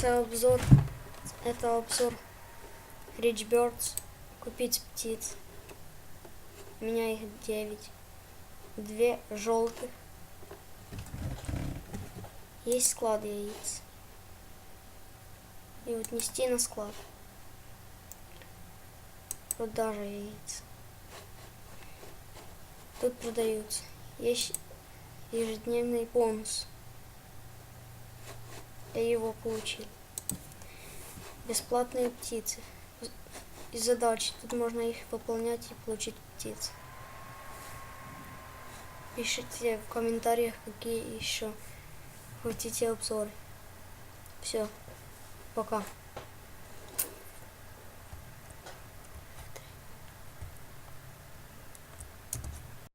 Это обзор Rich Birds. Купить птиц. У меня их 9. 2 желтых. Есть склад яиц. И вот нести на склад. Продажа яиц. Тут продаются. Есть ежедневный бонус. Я его получил. Бесплатные птицы. И задачи. Тут можно их выполнять и получить птиц. Пишите в комментариях, какие еще хотите обзоры. Все. Пока.